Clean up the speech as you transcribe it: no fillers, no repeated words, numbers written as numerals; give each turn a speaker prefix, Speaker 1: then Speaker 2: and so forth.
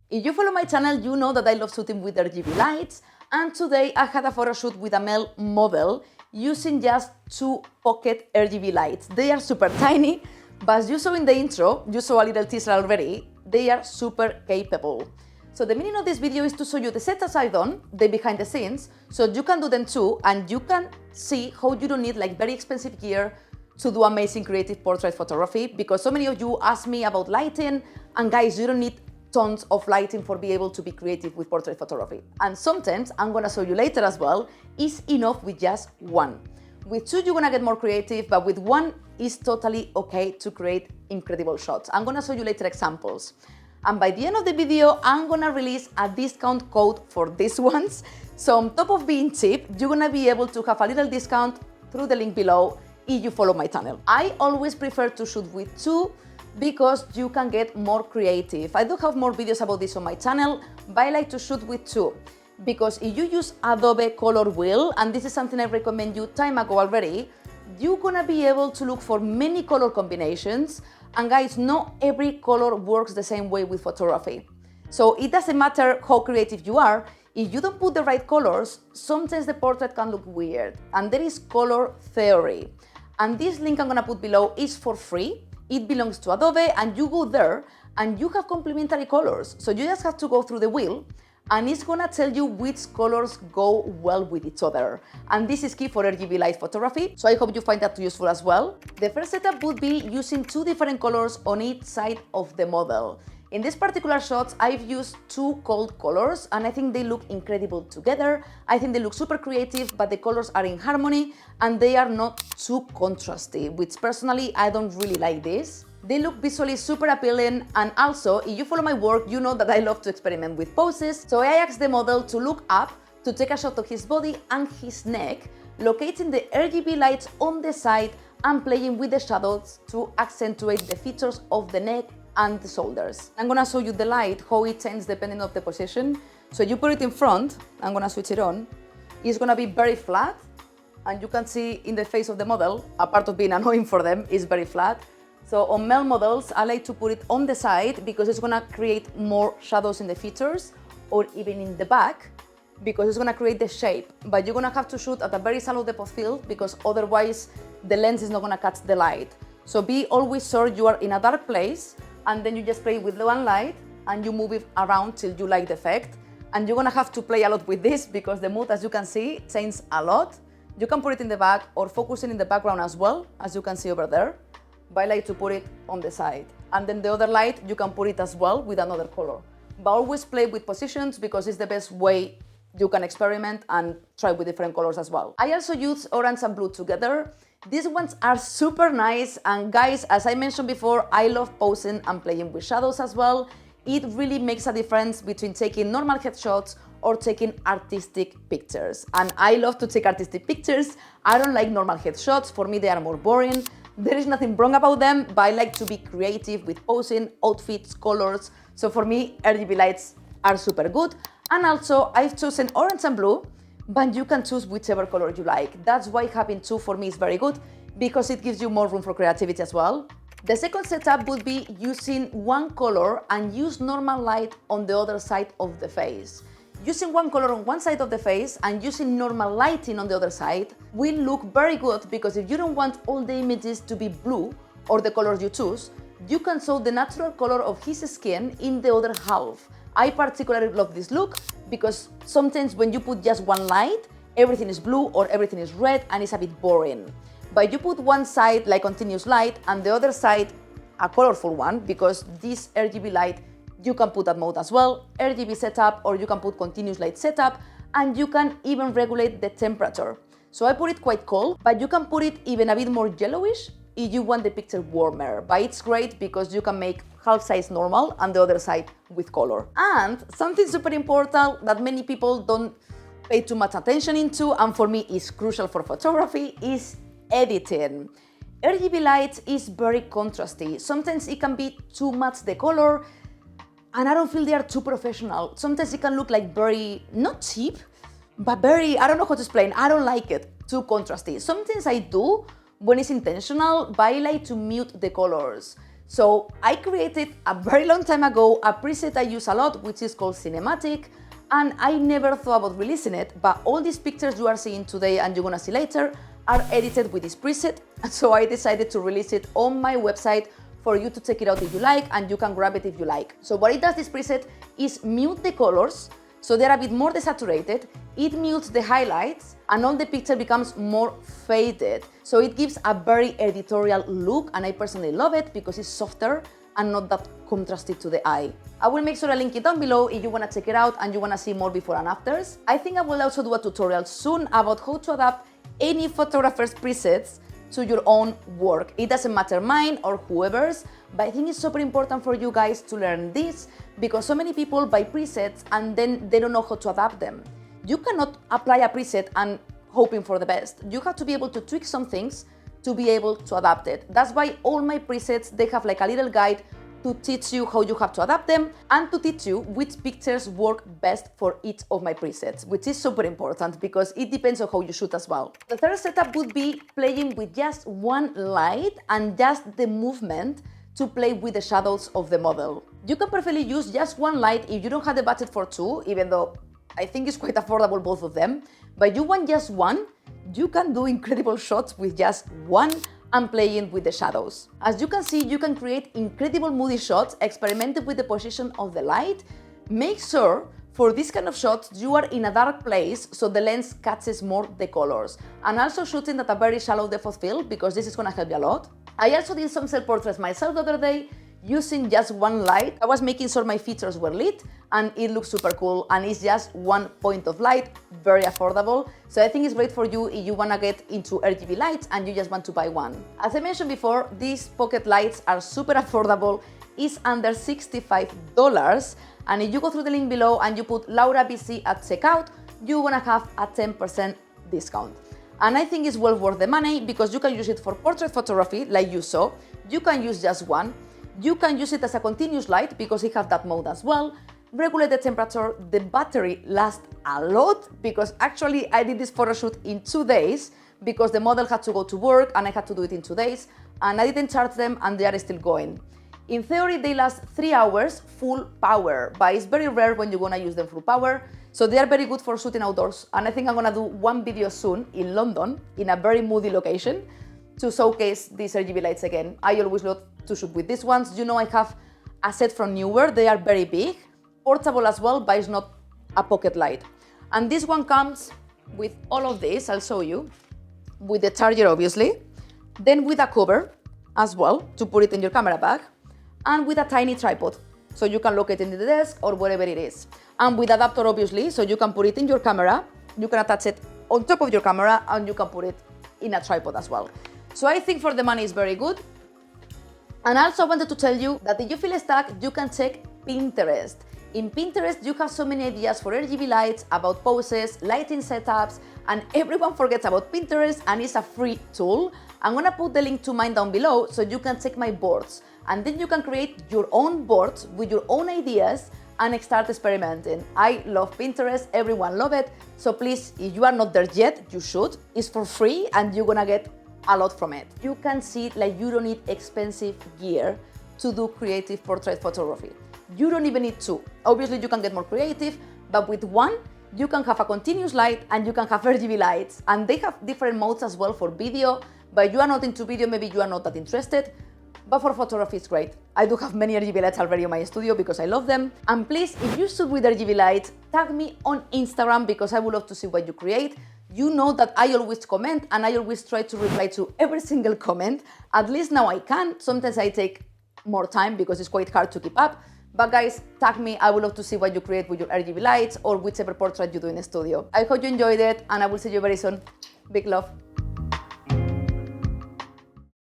Speaker 1: If you follow my channel, you know that I love shooting with RGB lights, and today I had a photo shoot with a male model using just 2 pocket RGB lights. They are super tiny, but as you saw in the intro, you saw a little teaser already, they are super capable. So the meaning of this video is to show you the setups I've done, the behind the scenes, so you can do them too, and you can see how you don't need like very expensive gear to do amazing creative portrait photography, because so many of you ask me about lighting, and guys, you don't need tons of lighting for be able to be creative with portrait photography. And sometimes, I'm gonna show you later as well, is enough with just one. With 2, you're gonna get more creative, but with 1, it's totally okay to create incredible shots. I'm gonna show you later examples. And by the end of the video, I'm gonna release a discount code for these ones. So on top of being cheap, you're gonna be able to have a little discount through the link below if you follow my channel. I always prefer to shoot with 2 because you can get more creative. I do have more videos about this on my channel, but I like to shoot with 2. Because if you use Adobe Color Wheel, and this is something I recommend you time ago already, you're gonna be able to look for many color combinations. And guys, not every color works the same way with photography. So it doesn't matter how creative you are, if you don't put the right colors, sometimes the portrait can look weird. And there is color theory. And this link I'm gonna put below is for free. It belongs to Adobe, and you go there and you have complementary colors. So you just have to go through the wheel, and it's gonna tell you which colors go well with each other. And this is key for RGB light photography, so I hope you find that useful as well. The first setup would be using 2 different colors on each side of the model. In this particular shot, I've used 2 cold colors, and I think they look incredible together. I think they look super creative, but the colors are in harmony, and they are not too contrasty, which personally, I don't really like this. They look visually super appealing, and also, if you follow my work, you know that I love to experiment with poses, so I asked the model to look up to take a shot of his body and his neck, locating the RGB lights on the side and playing with the shadows to accentuate the features of the neck and the shoulders. I'm gonna show you the light, how it changes depending on the position. So you put it in front, I'm gonna switch it on, it's gonna be very flat, and you can see in the face of the model, apart of being annoying for them, it's very flat. So on male models, I like to put it on the side because it's gonna create more shadows in the features, or even in the back, because it's gonna create the shape. But you're gonna have to shoot at a very shallow depth of field because otherwise the lens is not gonna catch the light. So be always sure you are in a dark place, and then you just play with one light and you move it around till you like the effect. And you're gonna have to play a lot with this because the mood, as you can see, changes a lot. You can put it in the back or focusing in the background as well, as you can see over there. But I like to put it on the side. And then the other light, you can put it as well with another color. But always play with positions because it's the best way you can experiment and try with different colors as well. I also use orange and blue together. These ones are super nice, and guys, as I mentioned before, I love posing and playing with shadows as well. It really makes a difference between taking normal headshots or taking artistic pictures. And I love to take artistic pictures. I don't like normal headshots. For me, they are more boring. There is nothing wrong about them, but I like to be creative with posing, outfits, colors. So for me, RGB lights are super good. And also, I've chosen orange and blue, but you can choose whichever color you like. That's why having 2 for me is very good, because it gives you more room for creativity as well. The second setup would be using 1 color and use normal light on the other side of the face. Using 1 color on one side of the face and using normal lighting on the other side will look very good, because if you don't want all the images to be blue or the colors you choose, you can show the natural color of his skin in the other half. I particularly love this look because sometimes when you put just one light, everything is blue or everything is red and it's a bit boring. But you put one side like continuous light and the other side a colorful one, because this RGB light, you can put that mode as well, RGB setup, or you can put continuous light setup, and you can even regulate the temperature. So I put it quite cold, but you can put it even a bit more yellowish if you want the picture warmer. But it's great because you can make half size normal and the other side with color. And something super important that many people don't pay too much attention into, and for me is crucial for photography, is editing. RGB lights is very contrasty. Sometimes it can be too much the color, and I don't feel they are too professional. Sometimes it can look like very, not cheap, but very, I don't know how to explain, I don't like it, too contrasty. Sometimes I do when it's intentional, but I like to mute the colors. So I created a very long time ago a preset I use a lot, which is called Cinematic, and I never thought about releasing it, but all these pictures you are seeing today and you're gonna see later are edited with this preset, so I decided to release it on my website for you to check it out if you like, and you can grab it if you like. So what it does, this preset, is mute the colors, so they're a bit more desaturated, it mutes the highlights, and all the picture becomes more faded. So it gives a very editorial look, and I personally love it because it's softer and not that contrasted to the eye. I will make sure I link it down below if you wanna check it out and you wanna see more before and afters. I think I will also do a tutorial soon about how to adapt any photographer's presets to your own work. It doesn't matter mine or whoever's, but I think it's super important for you guys to learn this because so many people buy presets and then they don't know how to adapt them. You cannot apply a preset and hoping for the best. You have to be able to tweak some things to be able to adapt it. That's why all my presets, they have like a little guide to teach you how you have to adapt them and to teach you which pictures work best for each of my presets, which is super important because it depends on how you shoot as well. The third setup would be playing with just one light and just the movement to play with the shadows of the model. You can perfectly use just one light if you don't have the budget for two, even though I think it's quite affordable, both of them, but you want just one, you can do incredible shots with just one and playing with the shadows. As you can see, you can create incredible moody shots, experimenting with the position of the light. Make sure for this kind of shots, you are in a dark place so the lens catches more the colors. And also shooting at a very shallow depth of field because this is gonna help you a lot. I also did some self-portraits myself the other day using just one light. I was making sure my features were lit and it looks super cool, and it's just one point of light, very affordable. So I think it's great for you if you wanna get into RGB lights and you just want to buy one. As I mentioned before, these pocket lights are super affordable. It's under $65, and if you go through the link below and you put Laura BC at checkout, you're gonna have a 10% discount. And I think it's well worth the money because you can use it for portrait photography like you saw. You can use just one. You can use it as a continuous light because it has that mode as well. Regulate the temperature. The battery lasts a lot because actually I did this photo shoot in 2 days because the model had to go to work and I had to do it in 2 days, and I didn't charge them and they are still going. In theory, they last 3 hours full power, but it's very rare when you're gonna use them full power. So they are very good for shooting outdoors. And I think I'm gonna do one video soon in London in a very moody location to showcase these RGB lights again. I always love to shoot with these ones. You know, I have a set from Newer. They are very big, portable as well, but it's not a pocket light. And this one comes with all of this, I'll show you, with the charger obviously, then with a cover as well to put it in your camera bag, and with a tiny tripod, so you can locate it in the desk or wherever it is. And with adapter obviously, so you can put it in your camera, you can attach it on top of your camera, and you can put it in a tripod as well. So I think for the money it's very good. And I also wanted to tell you that if you feel stuck, you can check Pinterest. In Pinterest, you have so many ideas for RGB lights, about poses, lighting setups, and everyone forgets about Pinterest, and it's a free tool. I'm gonna put the link to mine down below so you can check my boards, and then you can create your own boards with your own ideas and start experimenting. I love Pinterest, everyone loves it, so please, if you are not there yet, you should. It's for free and you're gonna get a lot from it. You can see like you don't need expensive gear to do creative portrait photography. You don't even need two. Obviously you can get more creative, but with one, you can have a continuous light and you can have RGB lights, and they have different modes as well for video, but you are not into video, maybe you are not that interested, but for photography it's great. I do have many RGB lights already in my studio because I love them. And please, if you shoot with RGB lights, tag me on Instagram because I would love to see what you create. You know that I always comment and I always try to reply to every single comment. At least now I can. Sometimes I take more time because it's quite hard to keep up. But guys, tag me. I would love to see what you create with your RGB lights or whichever portrait you do in the studio. I hope you enjoyed it and I will see you very soon. Big love.